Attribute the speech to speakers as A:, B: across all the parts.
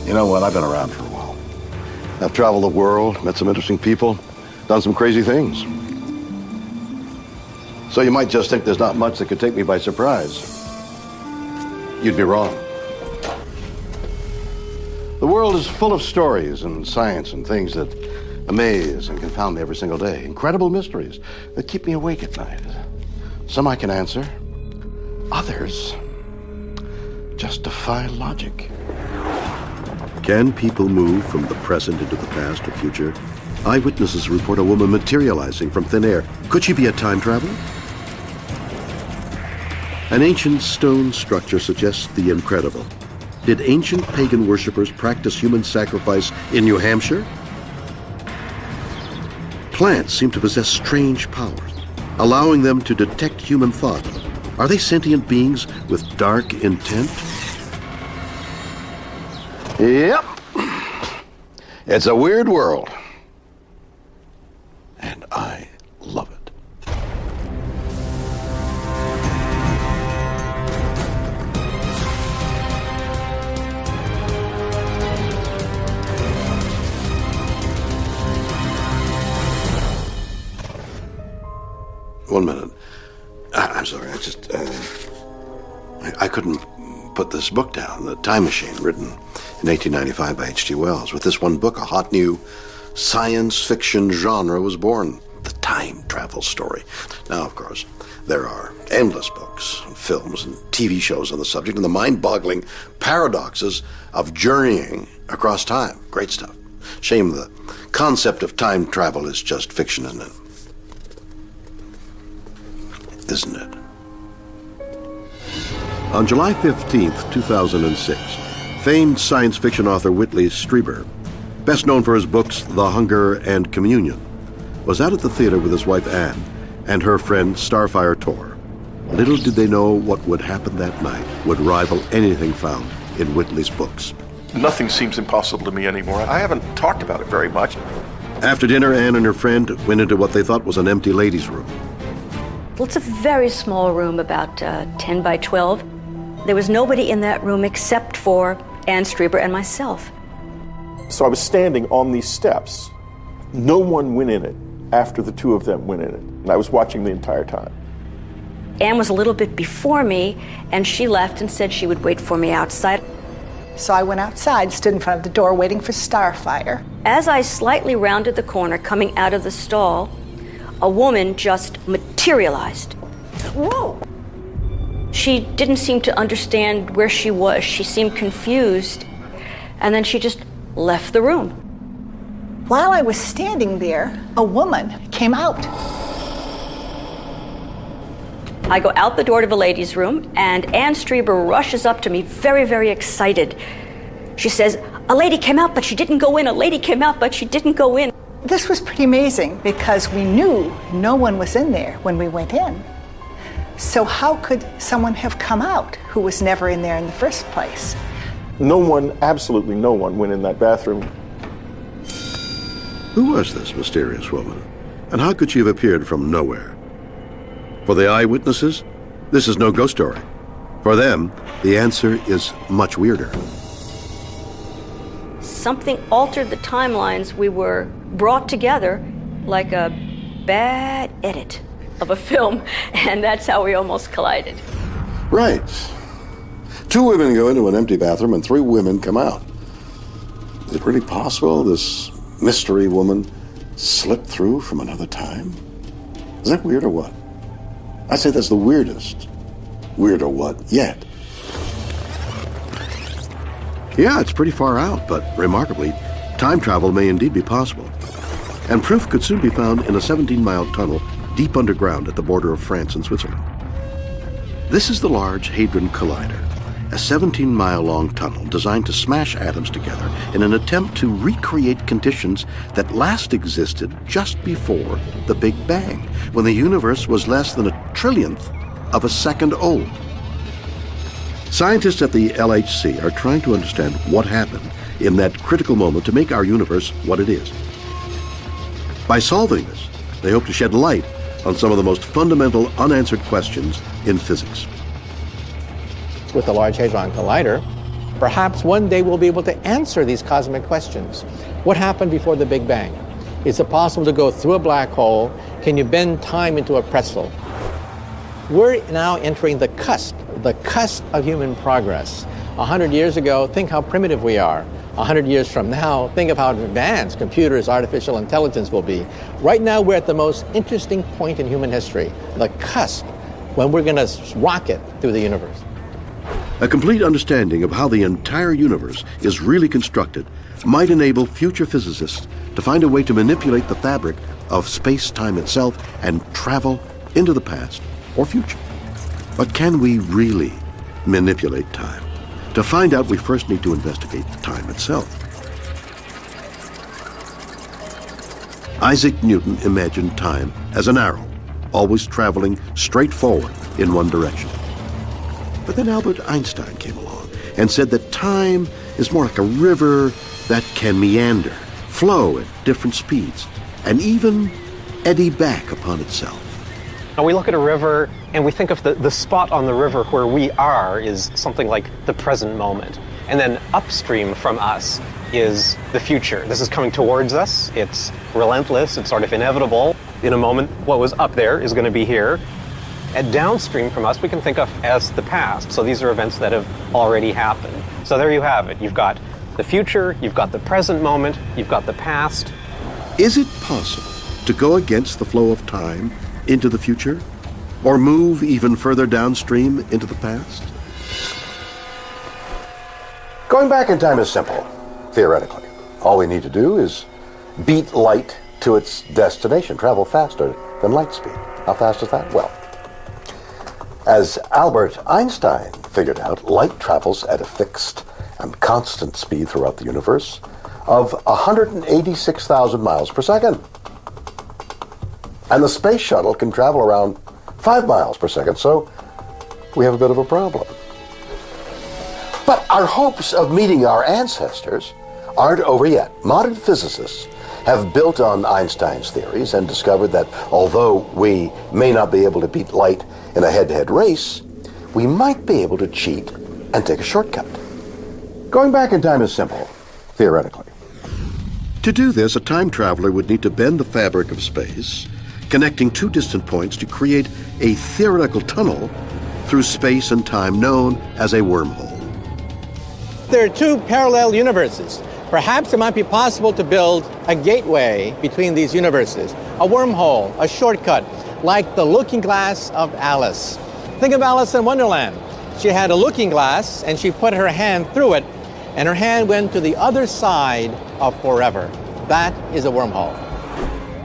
A: You know what? I've been around for a while. I've traveled the world, met some interesting people, done some crazy things. So you might just think there's not much that could take me by surprise. You'd be wrong. The world is full of stories and science and things that amaze and confound me every single day. Incredible mysteries that keep me awake at night. Some I can answer. Others just defy logic.
B: Can people move from the present into the past or future? Eyewitnesses report a woman materializing from thin air. Could she be a time traveler? An ancient stone structure suggests the incredible. Did ancient pagan worshippers practice human sacrifice in New Hampshire? Plants seem to possess strange powers, allowing them to detect human thought. Are they sentient beings with dark intent?
A: Yep. It's a weird world. And I love it. One minute. I'm sorry, I couldn't put this book down, The Time Machine, written in 1895 by H.G. Wells. With this one book, a hot new science fiction genre was born, the time travel story. Now, of course, there are endless books, and films, and TV shows on the subject, and the mind-boggling paradoxes of journeying across time. Great stuff. Shame the concept of time travel is just fiction, isn't it? Isn't it?
B: On July 15th, 2006, famed science fiction author Whitley Strieber, best known for his books The Hunger and Communion, was out at the theater with his wife Anne and her friend Starfire Tor. Little did they know what would happen that night would rival anything found in Whitley's books.
C: Nothing seems impossible to me anymore. I haven't talked about it very much.
B: After dinner, Anne and her friend went into what they thought was an empty ladies' room.
D: Well, it's a very small room, about 10 by 12. There was nobody in that room except for Anne Strieber and myself.
C: So I was standing on these steps. No one went in it after the two of them went in it. And I was watching the entire time.
D: Anne was a little bit before me, and she left and said she would wait for me outside.
E: So I went outside, stood in front of the door, waiting for Starfire.
D: As I slightly rounded the corner, coming out of the stall, a woman just materialized.
E: Whoa!
D: She didn't seem to understand where she was. She seemed confused, and then she just left the room.
E: While I was standing there, a woman came out.
D: I go out the door to the ladies' room, and Anne Strieber rushes up to me, very, very excited. She says, "A lady came out, but she didn't go in. A lady came out, but she didn't go in."
E: This was pretty amazing because we knew no one was in there when we went in. So how could someone have come out who was never in there in the first place?
C: No one, absolutely no one, went in that bathroom.
B: Who was this mysterious woman? And how could she have appeared from nowhere? For the eyewitnesses, this is no ghost story. For them, the answer is much weirder.
D: Something altered the timelines. We were brought together like a bad edit of a film, and that's how we almost collided.
A: Right. Two women go into an empty bathroom and three women come out. Is it really possible this mystery woman slipped through from another time? Is that weird or what? I'd say that's the weirdest. Weird or what yet.
B: Yeah, it's pretty far out, but remarkably, time travel may indeed be possible. And proof could soon be found in a 17-mile tunnel deep underground at the border of France and Switzerland. This is the Large Hadron Collider, a 17-mile-long tunnel designed to smash atoms together in an attempt to recreate conditions that last existed just before the Big Bang, when the universe was less than a trillionth of a second old. Scientists at the LHC are trying to understand what happened in that critical moment to make our universe what it is. By solving this, they hope to shed light on some of the most fundamental unanswered questions in physics.
F: With the Large Hadron Collider, Perhaps one day we'll be able to answer these cosmic questions. What happened before the Big Bang? Is it possible to go through a black hole? Can you bend time into a pretzel? We're now entering the cusp of human progress. 100 years ago, think how primitive we are. 100 years from now, think of how advanced computers, artificial intelligence will be. Right now, we're at the most interesting point in human history, the cusp, when we're going to rocket through the universe.
B: A complete understanding of how the entire universe is really constructed might enable future physicists to find a way to manipulate the fabric of space-time itself and travel into the past or future. But can we really manipulate time? To find out, we first need to investigate time itself. Isaac Newton imagined time as an arrow, always traveling straight forward in one direction. But then Albert Einstein came along and said that time is more like a river that can meander, flow at different speeds, and even eddy back upon itself.
G: Now we look at a river and we think of the spot on the river where we are is something like the present moment. And then upstream from us is the future. This is coming towards us. It's relentless. It's sort of inevitable. In a moment, what was up there is going to be here. And downstream from us, we can think of as the past. So these are events that have already happened. So there you have it. You've got the future, you've got the present moment, you've got the past.
B: Is it possible to go against the flow of time into the future, or move even further downstream into the past?
A: Going back in time is simple, theoretically. All we need to do is beat light to its destination, travel faster than light speed. How fast is that? Well, as Albert Einstein figured out, light travels at a fixed and constant speed throughout the universe of 186,000 miles per second. And the space shuttle can travel around 5 miles per second, so we have a bit of a problem. But our hopes of meeting our ancestors aren't over yet. Modern physicists have built on Einstein's theories and discovered that although we may not be able to beat light in a head-to-head race, we might be able to cheat and take a shortcut. Going back in time is simple, theoretically.
B: To do this, a time traveler would need to bend the fabric of space, connecting two distant points to create a theoretical tunnel through space and time known as a wormhole.
F: There are two parallel universes. Perhaps it might be possible to build a gateway between these universes, a wormhole, a shortcut, like the looking glass of Alice. Think of Alice in Wonderland. She had a looking glass and she put her hand through it, and her hand went to the other side of forever. That is a wormhole.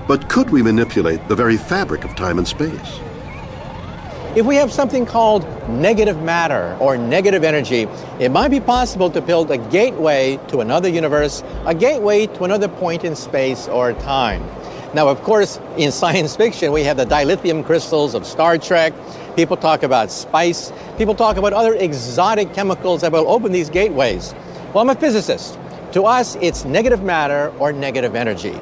B: But could we manipulate the very fabric of time and space?
F: If we have something called negative matter or negative energy, it might be possible to build a gateway to another universe, a gateway to another point in space or time. Now, of course, in science fiction, we have the dilithium crystals of Star Trek. People talk about spice. People talk about other exotic chemicals that will open these gateways. Well, I'm a physicist. To us, it's negative matter or negative energy.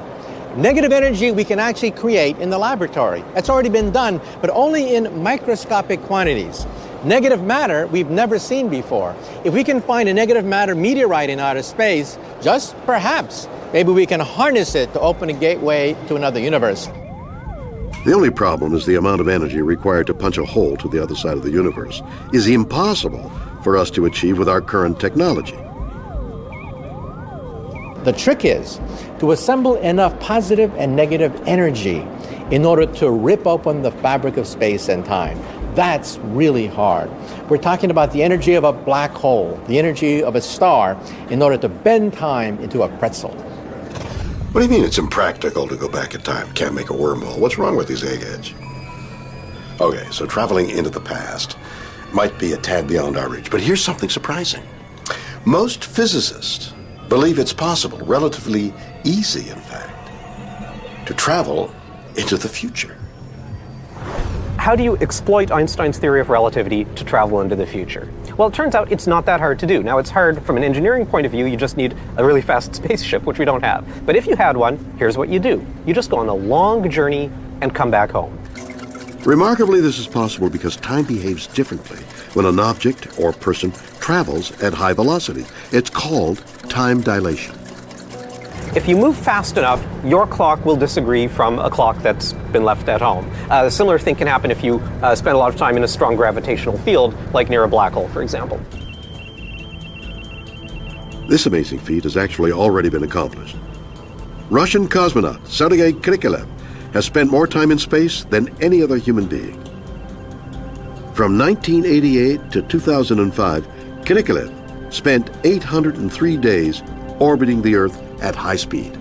F: Negative energy we can actually create in the laboratory. That's already been done, but only in microscopic quantities. Negative matter we've never seen before. If we can find a negative matter meteorite in outer space, just perhaps, maybe we can harness it to open a gateway to another universe.
B: The only problem is the amount of energy required to punch a hole to the other side of the universe is impossible for us to achieve with our current technology.
F: The trick is to assemble enough positive and negative energy in order to rip open the fabric of space and time. That's really hard. We're talking about the energy of a black hole, the energy of a star, in order to bend time into a pretzel.
A: What do you mean it's impractical to go back in time? Can't make a wormhole. What's wrong with these eggheads? Okay, so traveling into the past might be a tad beyond our reach, but here's something surprising. Most physicists believe it's possible, relatively easy in fact, to travel into the future.
G: How do you exploit Einstein's theory of relativity to travel into the future? Well, it turns out it's not that hard to do. Now, it's hard from an engineering point of view. You just need a really fast spaceship, which we don't have. But if you had one, here's what you do. You just go on a long journey and come back home.
B: Remarkably, this is possible because time behaves differently when an object or person travels at high velocity. It's called time dilation.
G: If you move fast enough, your clock will disagree from a clock that's been left at home. A similar thing can happen if you spend a lot of time in a strong gravitational field, like near a black hole, for example.
B: This amazing feat has actually already been accomplished. Russian cosmonaut Sergei Krikalev has spent more time in space than any other human being. From 1988 to 2005, Krikalev spent 803 days orbiting the Earth at high speed.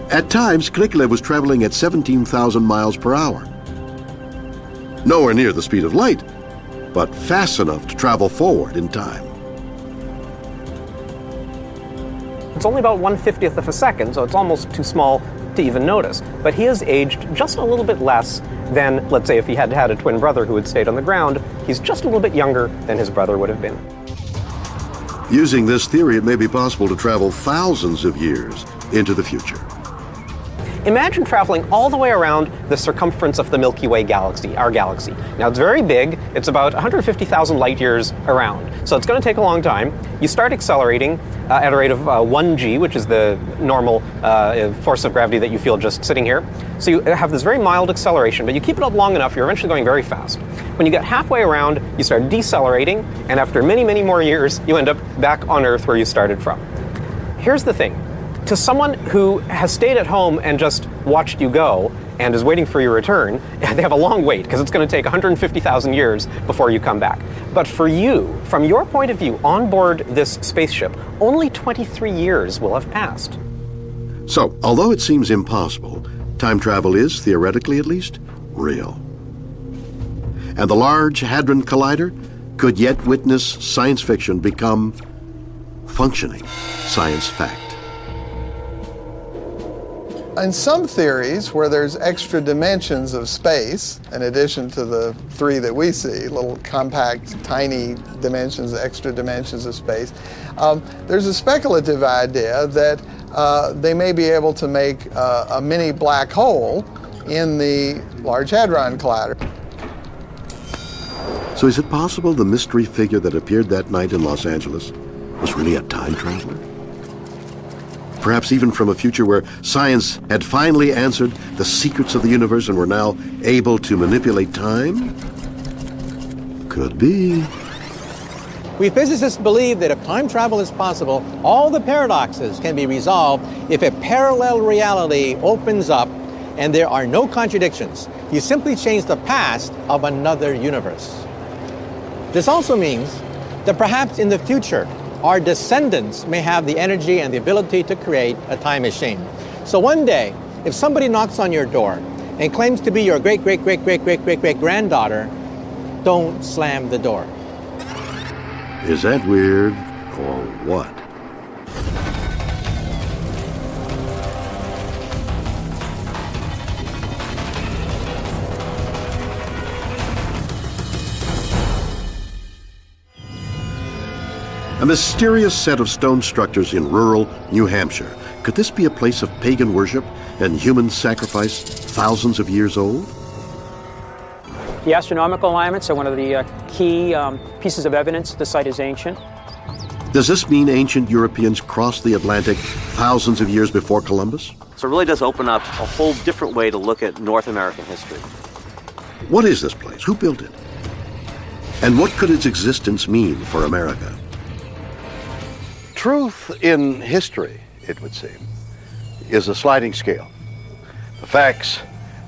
B: At times, Krikalev was traveling at 17,000 miles per hour. Nowhere near the speed of light, but fast enough to travel forward in time.
G: It's only about 1/50th of a second, so it's almost too small to even notice. But he has aged just a little bit less than, let's say, if he had had a twin brother who had stayed on the ground. He's just a little bit younger than his brother would have been.
B: Using this theory, it may be possible to travel thousands of years into the future.
G: Imagine traveling all the way around the circumference of the Milky Way galaxy, our galaxy. Now, it's very big. It's about 150,000 light years around. So it's going to take a long time. You start accelerating at a rate of 1g, which is the normal force of gravity that you feel just sitting here. So you have this very mild acceleration, but you keep it up long enough, you're eventually going very fast. When you get halfway around, you start decelerating, and after many, many more years, you end up back on Earth where you started from. Here's the thing. To someone who has stayed at home and just watched you go and is waiting for your return, they have a long wait because it's going to take 150,000 years before you come back. But for you, from your point of view, on board this spaceship, only 23 years will have passed.
B: So, although it seems impossible, time travel is, theoretically at least, real. And the Large Hadron Collider could yet witness science fiction become functioning science fact.
H: In some theories where there's extra dimensions of space, in addition to the three that we see, little compact, tiny dimensions, extra dimensions of space, there's a speculative idea that they may be able to make a mini black hole in the Large Hadron Collider.
B: So is it possible the mystery figure that appeared that night in Los Angeles was really a time traveler? Perhaps even from a future where science had finally answered the secrets of the universe and were now able to manipulate time? Could be.
F: We physicists believe that if time travel is possible, all the paradoxes can be resolved if a parallel reality opens up and there are no contradictions. You simply change the past of another universe. This also means that perhaps in the future, our descendants may have the energy and the ability to create a time machine. So one day, if somebody knocks on your door and claims to be your great-great-great-great-great-great-great-granddaughter, don't slam the door.
B: Is that weird or what? A mysterious set of stone structures in rural New Hampshire. Could this be a place of pagan worship and human sacrifice thousands of years old?
I: The astronomical alignments are one of the key pieces of evidence the site is ancient.
B: Does this mean ancient Europeans crossed the Atlantic thousands of years before Columbus?
J: So it really does open up a whole different way to look at North American history.
B: What is this place? Who built it? And what could its existence mean for America?
A: Truth in history, it would seem, is a sliding scale. The facts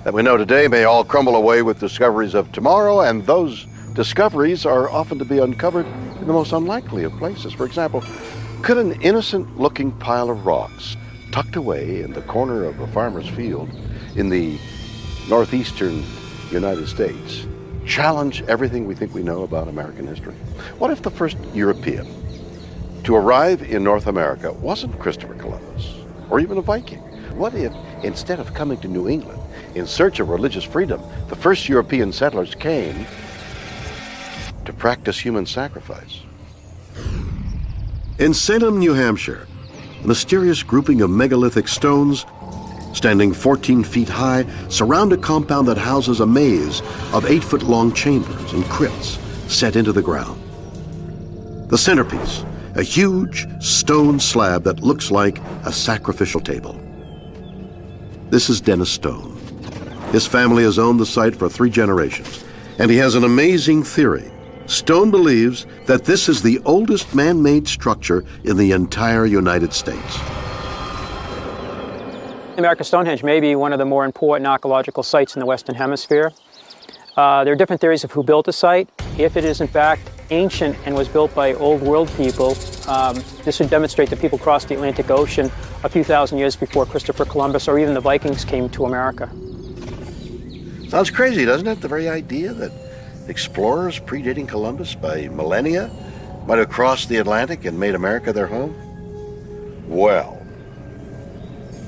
A: that we know today may all crumble away with discoveries of tomorrow, and those discoveries are often to be uncovered in the most unlikely of places. For example, could an innocent-looking pile of rocks tucked away in the corner of a farmer's field in the northeastern United States challenge everything we think we know about American history? What if the first European to arrive in North America wasn't Christopher Columbus or even a Viking? What if, instead of coming to New England in search of religious freedom, the first European settlers came to practice human sacrifice?
B: In Salem, New Hampshire, a mysterious grouping of megalithic stones standing 14 feet high surround a compound that houses a maze of 8-foot-long chambers and crypts set into the ground. The centerpiece, a huge stone slab that looks like a sacrificial table. This is Dennis Stone. His family has owned the site for 3 generations, and he has an amazing theory. Stone believes that this is the oldest man-made structure in the entire United States.
I: America Stonehenge may be one of the more important archaeological sites in the Western Hemisphere. There are different theories of who built the site. If it is in fact ancient and was built by Old World people, this would demonstrate that people crossed the Atlantic Ocean a few thousand years before Christopher Columbus or even the Vikings came to America.
A: Sounds crazy, doesn't it? The very idea that explorers predating Columbus by millennia might have crossed the Atlantic and made America their home? Well,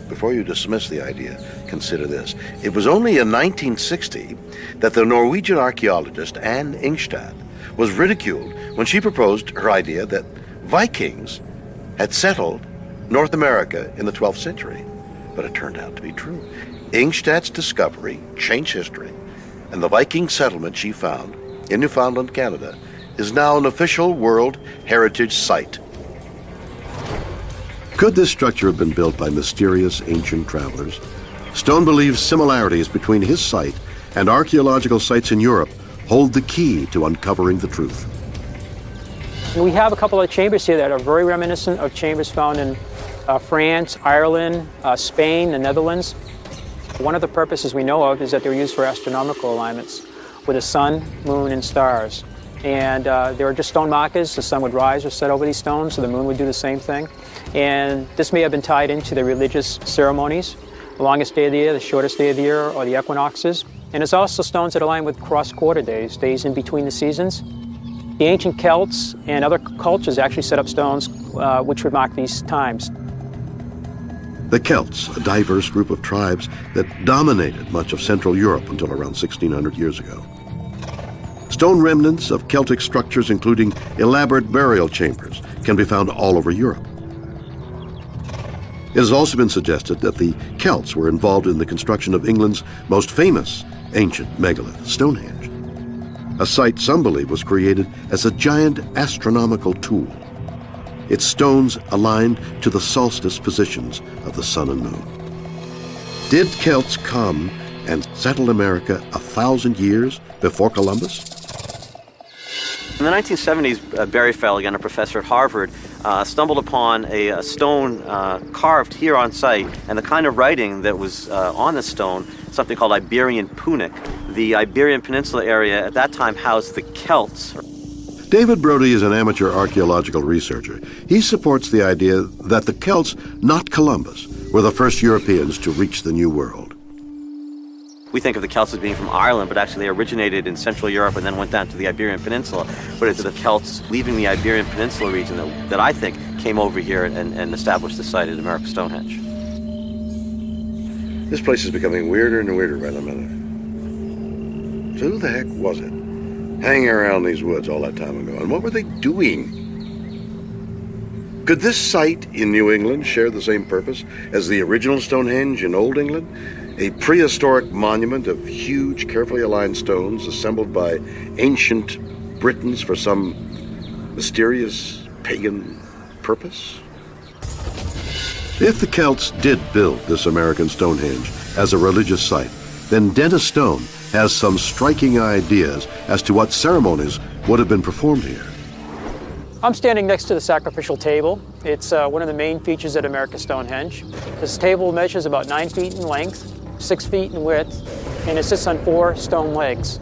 A: before you dismiss the idea, consider this. It was only in 1960 that the Norwegian archaeologist Anne Ingstad was ridiculed when she proposed her idea that Vikings had settled North America in the 12th century. But it turned out to be true. Ingstad's discovery changed history, and the Viking settlement she found in Newfoundland, Canada, is now an official World Heritage Site.
B: Could this structure have been built by mysterious ancient travelers? Stone believes similarities between his site and archaeological sites in Europe hold the key to uncovering the truth.
I: We have a couple of chambers here that are very reminiscent of chambers found in France, Ireland, Spain, the Netherlands. One of the purposes we know of is that they're used for astronomical alignments with the sun, moon, and stars. And there are just stone markers. The sun would rise or set over these stones, so the moon would do the same thing. And this may have been tied into the religious ceremonies, the longest day of the year, the shortest day of the year, or the equinoxes. And there's also stones that align with cross-quarter days, days in between the seasons. The ancient Celts and other cultures actually set up stones which would mark these times.
B: The Celts, a diverse group of tribes that dominated much of Central Europe until around 1600 years ago. Stone remnants of Celtic structures, including elaborate burial chambers, can be found all over Europe. It has also been suggested that the Celts were involved in the construction of England's most famous ancient megalith, Stonehenge, a site some believe was created as a giant astronomical tool. Its stones aligned to the solstice positions of the sun and moon. Did Celts come and settle America 1,000 years before Columbus?
J: In the 1970s, Barry Felligan, a professor at Harvard, stumbled upon a stone carved here on site, and the kind of writing that was on the stone, something called Iberian Punic. The Iberian Peninsula area at that time housed the Celts.
B: David Brody is an amateur archaeological researcher. He supports the idea that the Celts, not Columbus, were the first Europeans to reach the New World.
J: We think of the Celts as being from Ireland, but actually they originated in Central Europe and then went down to the Iberian Peninsula. But it's the Celts leaving the Iberian Peninsula region that I think came over here and established the site at America Stonehenge.
A: This place is becoming weirder and weirder by the minute. So who the heck was it hanging around these woods all that time ago, and what were they doing? Could this site in New England share the same purpose as the original Stonehenge in Old England? A prehistoric monument of huge, carefully aligned stones assembled by ancient Britons for some mysterious pagan purpose?
B: If the Celts did build this American Stonehenge as a religious site, then Dennis Stone has some striking ideas as to what ceremonies would have been performed here.
I: I'm standing next to the sacrificial table. It's one of the main features at America Stonehenge. This table measures about 9 feet in length, 6 feet in width, and it sits on 4 stone legs.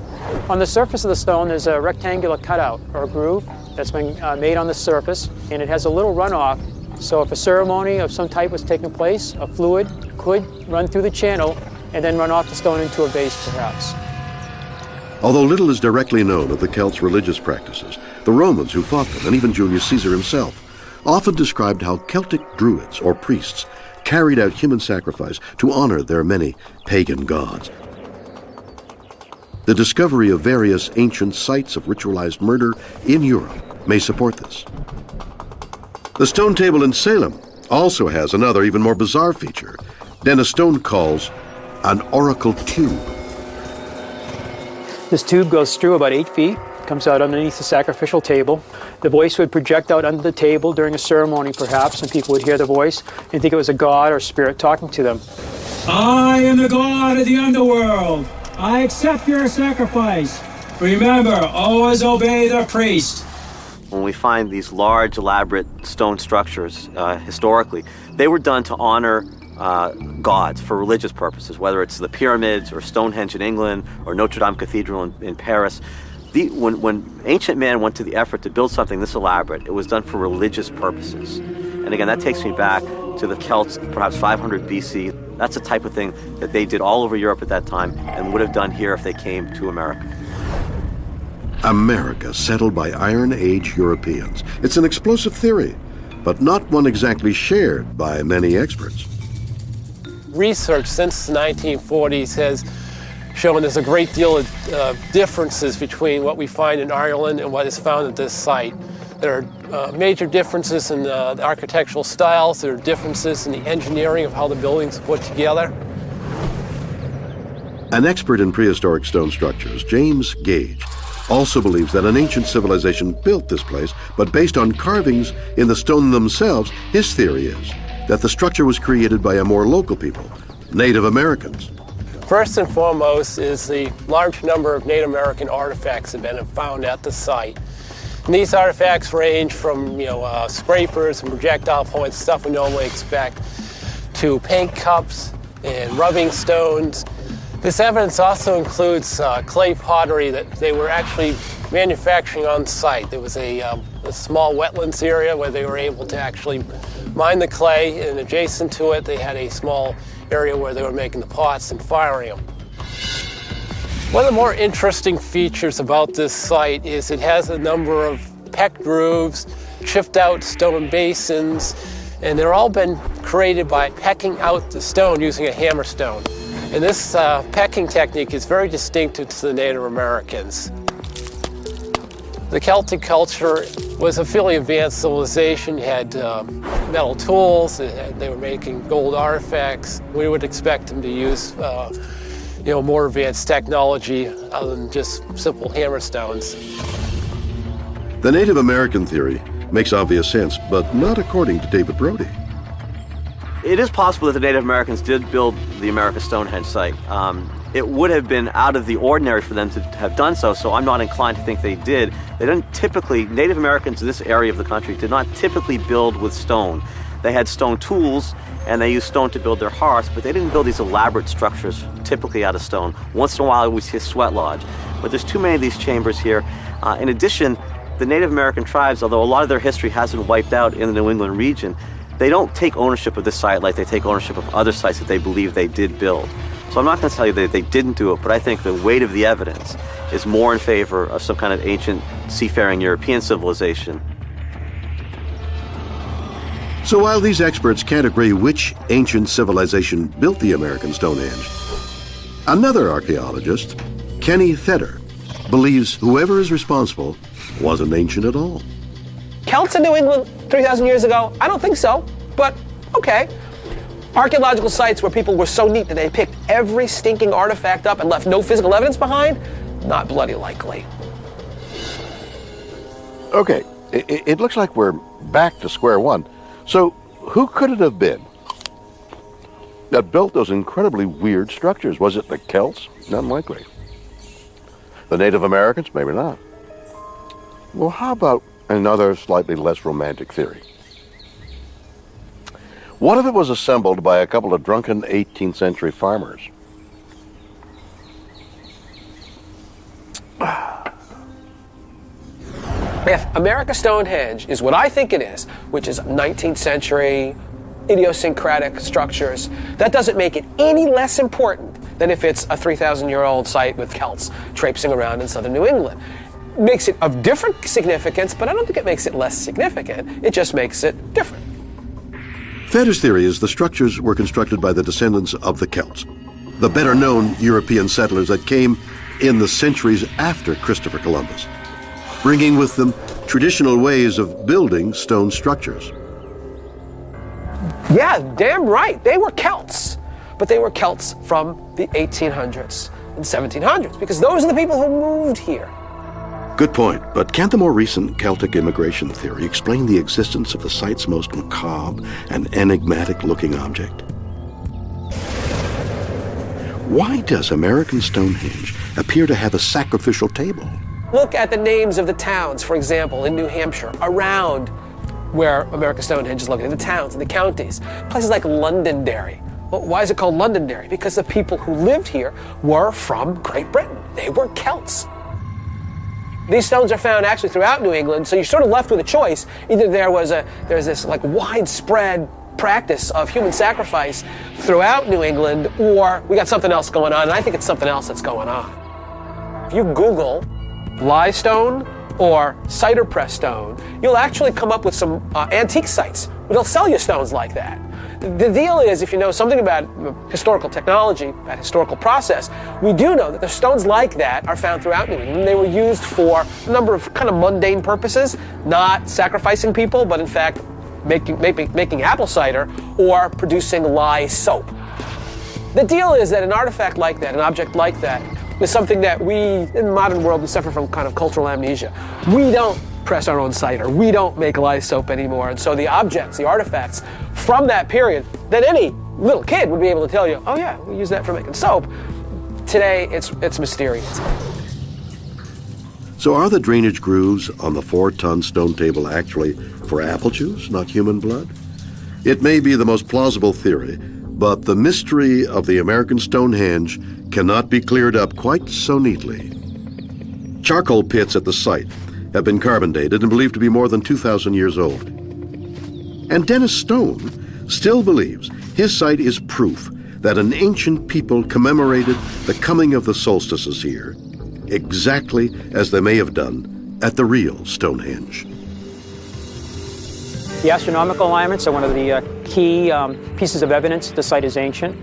I: On the surface of the stone, there's a rectangular cutout or groove that's been made on the surface, and it has a little runoff. So if a ceremony of some type was taking place, a fluid could run through the channel and then run off the stone into a vase, perhaps.
B: Although little is directly known of the Celts' religious practices, the Romans who fought them, and even Julius Caesar himself, often described how Celtic druids or priests carried out human sacrifice to honor their many pagan gods. The discovery of various ancient sites of ritualized murder in Europe may support this. The stone table in Salem also has another, even more bizarre feature Dennis Stone calls an oracle tube.
I: This tube goes through about 8 feet, comes out underneath the sacrificial table. The voice would project out under the table during a ceremony, perhaps, and people would hear the voice and think it was a god or spirit talking to them.
K: I am the god of the underworld. I accept your sacrifice. Remember, always obey the priest.
J: When we find these large, elaborate stone structures, historically, they were done to honor gods for religious purposes, whether it's the pyramids or Stonehenge in England or Notre Dame Cathedral in Paris. When ancient man went to the effort to build something this elaborate, it was done for religious purposes. And again, that takes me back to the Celts, perhaps 500 BC. That's the type of thing that they did all over Europe at that time and would have done here if they came to America.
B: America settled by Iron Age Europeans. It's an explosive theory, but not one exactly shared by many experts.
L: Research since the 1940s has shown there's a great deal of differences between what we find in Ireland and what is found at this site. There are major differences in the architectural styles. There are differences in the engineering of how the buildings are put together.
B: An expert in prehistoric stone structures, James Gage, also believes that an ancient civilization built this place, but based on carvings in the stone themselves, his theory is that the structure was created by a more local people, Native Americans.
L: First and foremost is the large number of Native American artifacts that have been found at the site. And these artifacts range from, scrapers and projectile points, stuff we normally expect, to paint cups and rubbing stones. This evidence also includes clay pottery that they were actually manufacturing on site. There was a small wetlands area where they were able to actually mine the clay, and adjacent to it they had a small area where they were making the pots and firing them. One of the more interesting features about this site is it has a number of peck grooves, chipped out stone basins, and they're all been created by pecking out the stone using a hammerstone. And this pecking technique is very distinctive to the Native Americans. The Celtic culture was a fairly advanced civilization. It had metal tools, they were making gold artifacts. We would expect them to use more advanced technology other than just simple hammerstones.
B: The Native American theory makes obvious sense, but not according to David Brody.
J: It is possible that the Native Americans did build the America Stonehenge site. It would have been out of the ordinary for them to have done so, so I'm not inclined to think they did. They didn't typically, Native Americans in this area of the country did not typically build with stone. They had stone tools, and they used stone to build their hearths, but they didn't build these elaborate structures typically out of stone. Once in a while we see a sweat lodge, but there's too many of these chambers here. In addition, the Native American tribes, although a lot of their history has been wiped out in the New England region, they don't take ownership of this site like they take ownership of other sites that they believe they did build. So I'm not going to tell you that they didn't do it, but I think the weight of the evidence is more in favor of some kind of ancient seafaring European civilization.
B: So while these experts can't agree which ancient civilization built the American Stonehenge, another archaeologist, Kenny Feder, believes whoever is responsible wasn't ancient at all.
M: Celts in New England 3,000 years ago? I don't think so, but okay. Archaeological sites where people were so neat that they picked every stinking artifact up and left no physical evidence behind? Not bloody likely.
A: Okay, it looks like we're back to square one. So who could it have been that built those incredibly weird structures? Was it the Celts? Unlikely. The Native Americans? Maybe not. Well, how about another slightly less romantic theory? What if it was assembled by a couple of drunken 18th century farmers?
M: If America Stonehenge is what I think it is, which is 19th century idiosyncratic structures, that doesn't make it any less important than if it's a 3,000-year-old site with Celts traipsing around in southern New England. Makes it of different significance, but I don't think it makes it less significant. It just makes it different.
B: Feder's theory is the structures were constructed by the descendants of the Celts, the better-known European settlers that came in the centuries after Christopher Columbus, bringing with them traditional ways of building stone structures.
M: Yeah, damn right. They were Celts, but they were Celts from the 1800s and 1700s, because those are the people who moved here.
B: Good point, but can't the more recent Celtic immigration theory explain the existence of the site's most macabre and enigmatic-looking object? Why does American Stonehenge appear to have a sacrificial table?
M: Look at the names of the towns, for example, in New Hampshire, around where American Stonehenge is located, the towns and the counties. Places like Londonderry. Well, why is it called Londonderry? Because the people who lived here were from Great Britain. They were Celts. These stones are found actually throughout New England, so you're sort of left with a choice. Either there's this like widespread practice of human sacrifice throughout New England, or we got something else going on, and I think it's something else that's going on. If you Google limestone or cider press stone, you'll actually come up with some antique sites where they'll sell you stones like that. The deal is, if you know something about historical technology, that historical process, we do know that the stones like that are found throughout New England. They were used for a number of kind of mundane purposes, not sacrificing people, but in fact making apple cider or producing lye soap. The deal is that an artifact like that, an object like that, is something that we, in the modern world, we suffer from kind of cultural amnesia. We don't press our own cider. We don't make lye soap anymore. And so the objects, the artifacts from that period, that any little kid would be able to tell you, oh yeah, we use that for making soap. Today, it's mysterious.
B: So are the drainage grooves on the 4-ton stone table actually for apple juice, not human blood? It may be the most plausible theory, but the mystery of the American Stonehenge cannot be cleared up quite so neatly. Charcoal pits at the site have been carbon dated and believed to be more than 2,000 years old. And Dennis Stone still believes his site is proof that an ancient people commemorated the coming of the solstices here, exactly as they may have done at the real Stonehenge.
I: The astronomical alignments are one of the key pieces of evidence the site is ancient.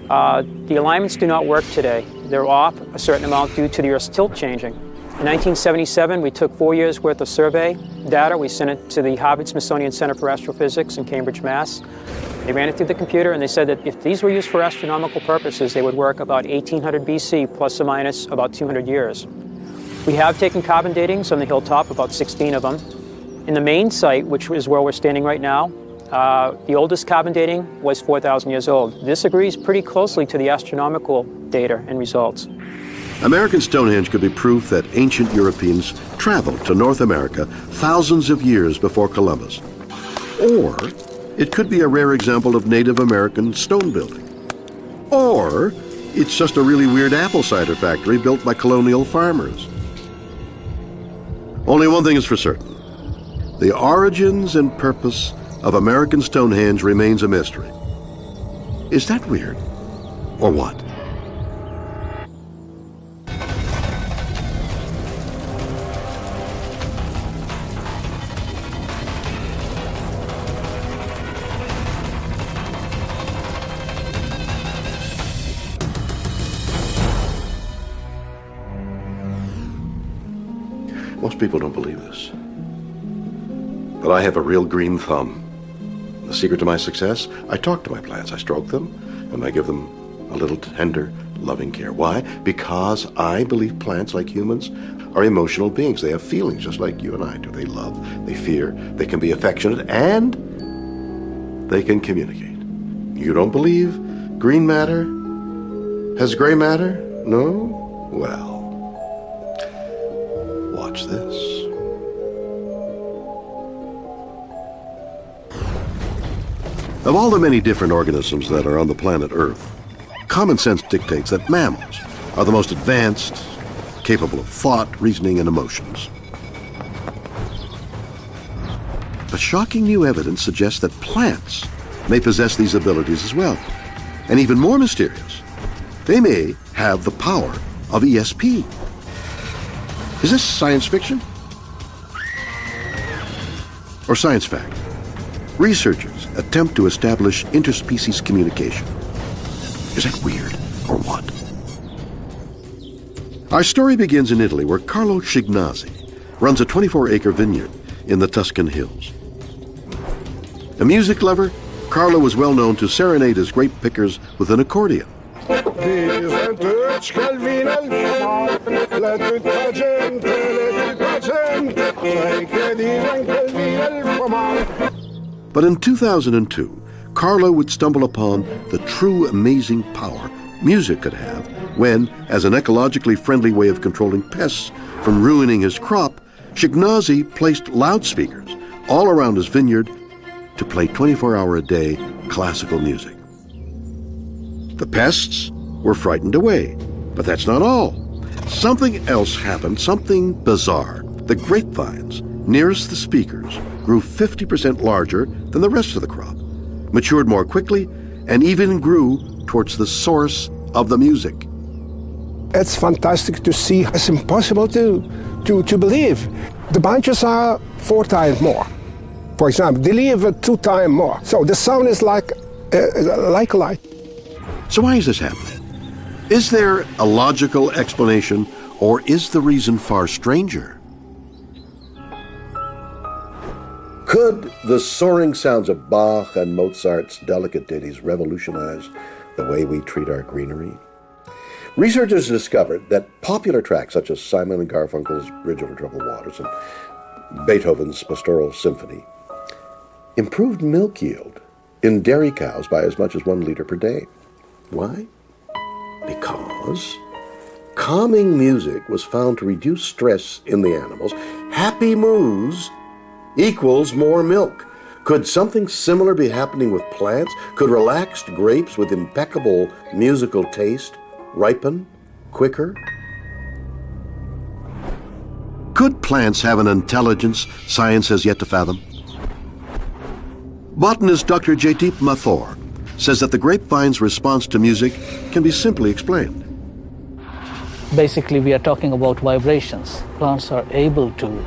I: The alignments do not work today. They're off a certain amount due to the Earth's tilt changing. In 1977, we took 4 years' worth of survey data. We sent it to the Harvard-Smithsonian Center for Astrophysics in Cambridge, Mass. They ran it through the computer, and they said that if these were used for astronomical purposes, they would work about 1800 BC, plus or minus about 200 years. We have taken carbon datings on the hilltop, about 16 of them. In the main site, which is where we're standing right now, the oldest carbon dating was 4,000 years old. This agrees pretty closely to the astronomical data and results.
B: American Stonehenge could be proof that ancient Europeans traveled to North America thousands of years before Columbus. Or it could be a rare example of Native American stone building. Or it's just a really weird apple cider factory built by colonial farmers. Only one thing is for certain. The origins and purpose of American Stonehenge remains a mystery. Is that weird? Or what? Most people don't believe this. But I have a real green thumb. The secret to my success? I talk to my plants. I stroke them, and I give them a little tender, loving care. Why? Because I believe plants, like humans, are emotional beings. They have feelings just like you and I do. They love, they fear, they can be affectionate, and they can communicate. You don't believe green matter has gray matter? No? Well, watch this. Of all the many different organisms that are on the planet Earth, common sense dictates that mammals are the most advanced, capable of thought, reasoning, and emotions. But shocking new evidence suggests that plants may possess these abilities as well. And even more mysterious, they may have the power of ESP. Is this science fiction? Or science fact? Researchers attempt to establish interspecies communication. Is that weird, or what? Our story begins in Italy, where Carlo Schignazzi runs a 24-acre vineyard in the Tuscan hills. A music lover, Carlo was well known to serenade his grape pickers with an accordion. But in 2002, Carlo would stumble upon the true amazing power music could have when, as an ecologically friendly way of controlling pests from ruining his crop, Shignazi placed loudspeakers all around his vineyard to play 24-hour-a-day classical music. The pests were frightened away, but that's not all. Something else happened, something bizarre. The grapevines nearest the speakers grew 50% larger than the rest of the crop, matured more quickly, and even grew towards the source of the music.
N: It's fantastic to see. It's impossible to believe. The bunches are 4 times more. For example, they live 2 times more. So the sound is like light.
B: So why is this happening? Is there a logical explanation, or is the reason far stranger?
A: Could the soaring sounds of Bach and Mozart's delicate ditties revolutionize the way we treat our greenery? Researchers discovered that popular tracks such as Simon and Garfunkel's Bridge Over Troubled Waters and Beethoven's Pastoral Symphony improved milk yield in dairy cows by as much as 1 liter per day. Why? Because calming music was found to reduce stress in the animals. Happy moos equals more milk. Could something similar be happening with plants? Could relaxed grapes with impeccable musical taste ripen quicker?
B: Could plants have an intelligence science has yet to fathom? Botanist Dr. Jaideep Mathur says that the grapevine's response to music can be simply explained.
O: Basically, we are talking about vibrations. Plants are able to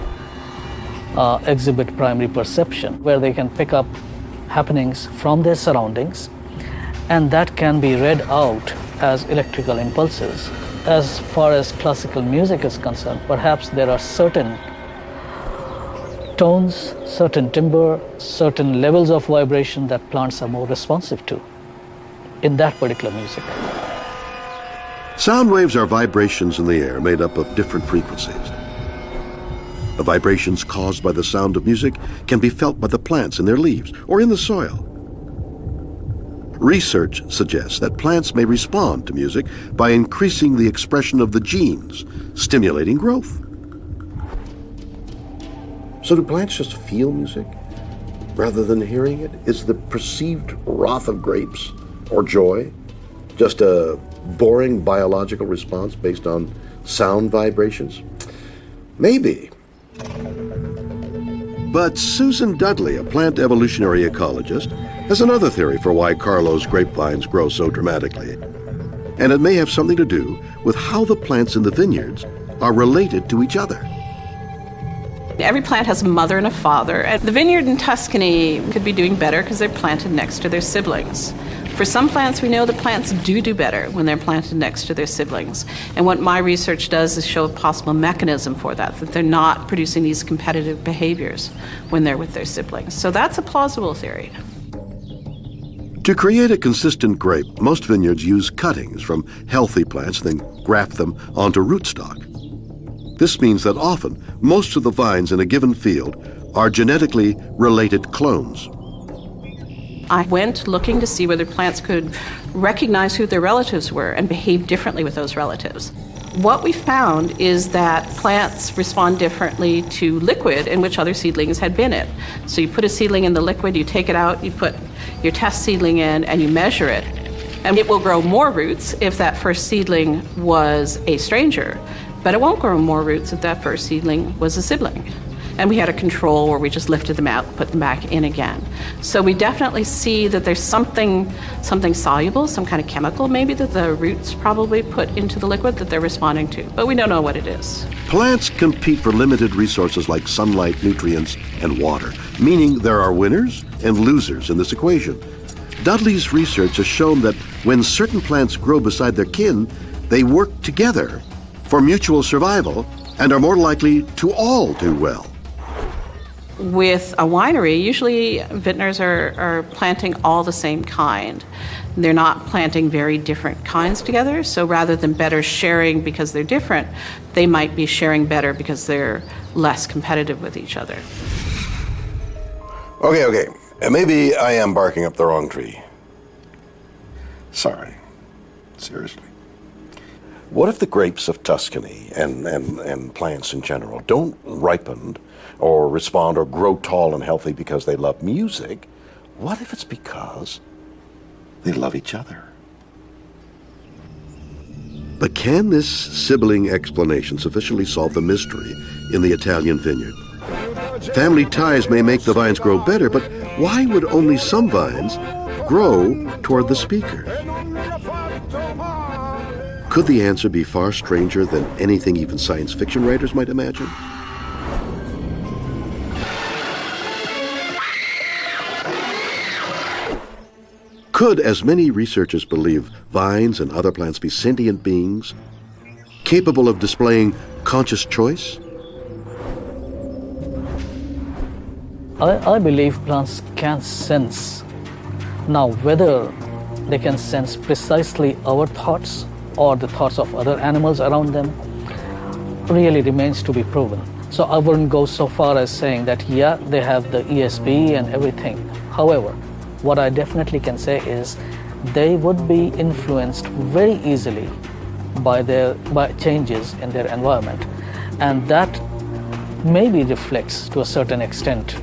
O: exhibit primary perception, where they can pick up happenings from their surroundings, and that can be read out as electrical impulses. As far as classical music is concerned, perhaps there are certain tones, certain timbre, certain levels of vibration that plants are more responsive to in that particular music.
B: Sound waves are vibrations in the air made up of different frequencies. The vibrations caused by the sound of music can be felt by the plants in their leaves or in the soil. Research suggests that plants may respond to music by increasing the expression of the genes, stimulating growth.
A: So do plants just feel music rather than hearing it? Is the perceived wrath of grapes or joy just a boring biological response based on sound vibrations? Maybe.
B: But Susan Dudley, a plant evolutionary ecologist, has another theory for why Carlo's grapevines grow so dramatically. And it may have something to do with how the plants in the vineyards are related to each other.
P: Every plant has a mother and a father. And the vineyard in Tuscany could be doing better because they're planted next to their siblings. For some plants, we know that plants do better when they're planted next to their siblings. And what my research does is show a possible mechanism for that they're not producing these competitive behaviors when they're with their siblings. So that's a plausible theory.
B: To create a consistent grape, most vineyards use cuttings from healthy plants, then graft them onto rootstock. This means that often, most of the vines in a given field are genetically related clones.
P: I went looking to see whether plants could recognize who their relatives were and behave differently with those relatives. What we found is that plants respond differently to liquid in which other seedlings had been in. So you put a seedling in the liquid, you take it out, you put your test seedling in, and you measure it. And it will grow more roots if that first seedling was a stranger, but it won't grow more roots if that first seedling was a sibling. And we had a control where we just lifted them out, put them back in again. So we definitely see that there's something soluble, some kind of chemical maybe that the roots probably put into the liquid that they're responding to, but we don't know what it is.
B: Plants compete for limited resources like sunlight, nutrients, and water, meaning there are winners and losers in this equation. Dudley's research has shown that when certain plants grow beside their kin, they work together for mutual survival and are more likely to all do well.
P: with a winery, usually vintners are planting all the same kind. They're not planting very different kinds together, so rather than better sharing because they're different, they might be sharing better because they're less competitive with each other.
A: Okay. Maybe I am barking up the wrong tree. Sorry. Seriously. What if the grapes of Tuscany and plants in general don't ripen or respond or grow tall and healthy because they love music? What if it's because they love each other?
B: But can this sibling explanation sufficiently solve the mystery in the Italian vineyard? Family ties may make the vines grow better, but why would only some vines grow toward the speaker? Could the answer be far stranger than anything even science fiction writers might imagine? Could, as many researchers believe, vines and other plants be sentient beings capable of displaying conscious choice?
O: I believe plants can sense. Now, whether they can sense precisely our thoughts or the thoughts of other animals around them really remains to be proven. So I wouldn't go so far as saying that, yeah, they have the ESP and everything. However, what I definitely can say is they would be influenced very easily by changes in their environment. And that maybe reflects to a certain extent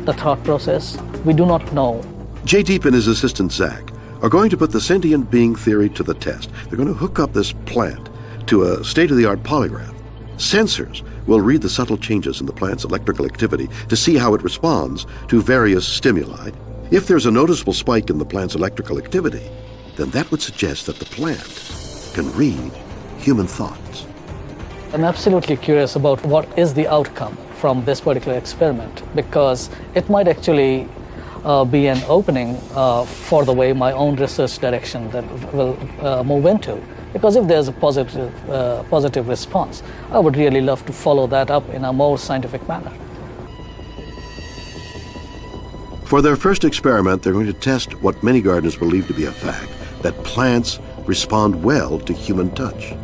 O: the thought process. We do not know.
B: Jay Deep and his assistant Zach are going to put the sentient being theory to the test. They're going to hook up this plant to a state-of-the-art polygraph. Sensors will read the subtle changes in the plant's electrical activity to see how it responds to various stimuli. If there's a noticeable spike in the plant's electrical activity, then that would suggest that the plant can read human thoughts.
O: I'm absolutely curious about what is the outcome from this particular experiment, because it might actually be an opening for the way my own research direction that will move into. Because if there's a positive response, I would really love to follow that up in a more scientific manner.
B: For their first experiment, they're going to test what many gardeners believe to be a fact, that plants respond well to human touch.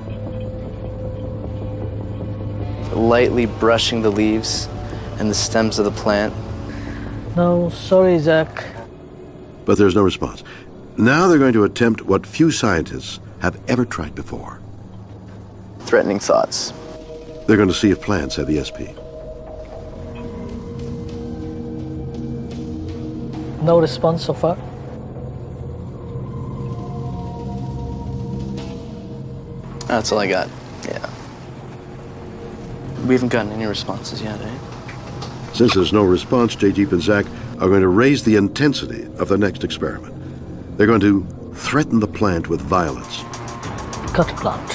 Q: Lightly brushing the leaves and the stems of the plant.
O: No, sorry, Zach.
B: But there's no response. Now they're going to attempt what few scientists have ever tried before.
Q: Threatening thoughts.
B: They're going to see if plants have ESP.
O: No response so far?
Q: That's all I got, yeah. We haven't gotten any responses yet, eh?
B: Since there's no response, Jay Deep and Zach are going to raise the intensity of the next experiment. They're going to threaten the plant with violence.
O: Cut plant.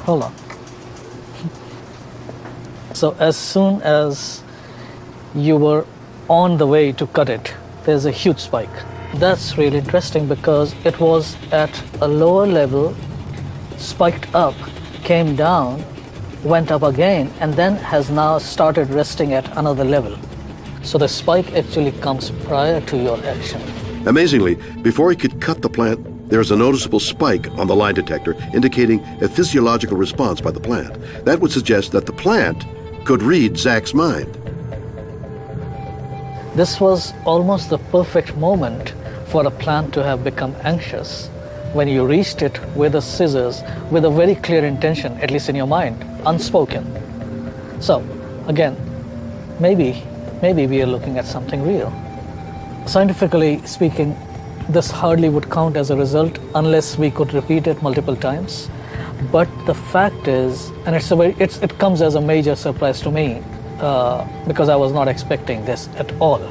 O: Hold on. So as soon as you were on the way to cut it, there's a huge spike. That's really interesting because it was at a lower level, spiked up, came down, went up again, and then has now started resting at another level. So the spike actually comes prior to your action.
B: Amazingly, before he could cut the plant, there's a noticeable spike on the line detector indicating a physiological response by the plant. That would suggest that the plant could read Zach's mind.
O: This was almost the perfect moment for a plant to have become anxious when you reached it with the scissors with a very clear intention, at least in your mind, unspoken. So, again, maybe we are looking at something real. Scientifically speaking, this hardly would count as a result unless we could repeat it multiple times. But the fact is, and it comes as a major surprise to me because I was not expecting this at all.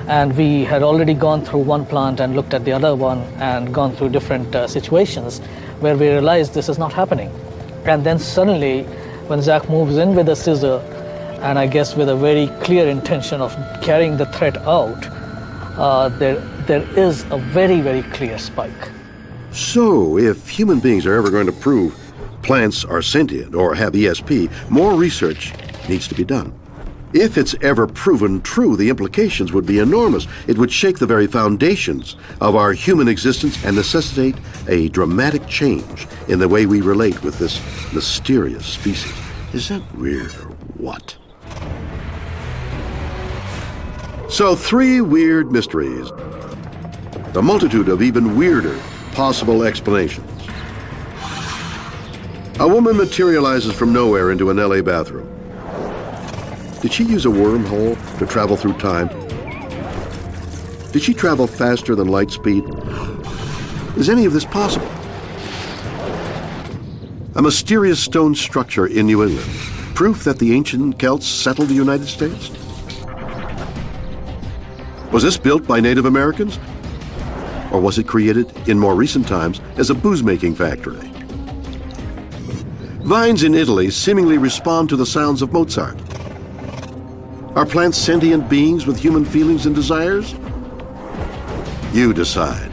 O: And we had already gone through one plant and looked at the other one and gone through different situations where we realized this is not happening. And then suddenly, when Zach moves in with a scissor, and I guess with a very clear intention of carrying the threat out, there is a very, very clear spike.
B: So, if human beings are ever going to prove plants are sentient or have ESP, more research needs to be done. If it's ever proven true, the implications would be enormous. It would shake the very foundations of our human existence and necessitate a dramatic change in the way we relate with this mysterious species. Is that weird or what? So 3 weird mysteries. A multitude of even weirder possible explanations. A woman materializes from nowhere into an LA bathroom. Did she use a wormhole to travel through time? Did she travel faster than light speed? Is any of this possible? A mysterious stone structure in New England. Proof that the ancient Celts settled the United States? Was this built by Native Americans? Or was it created in more recent times as a booze-making factory? Vines in Italy seemingly respond to the sounds of Mozart. Are plants sentient beings with human feelings and desires? You decide.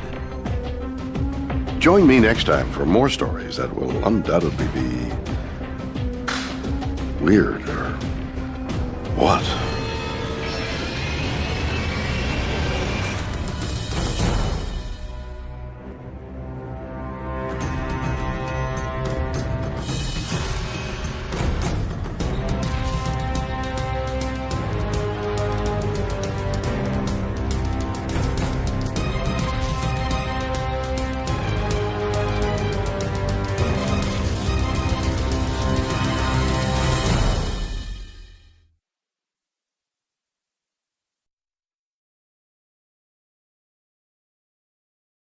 B: Join me next time for more stories that will undoubtedly be weird or what?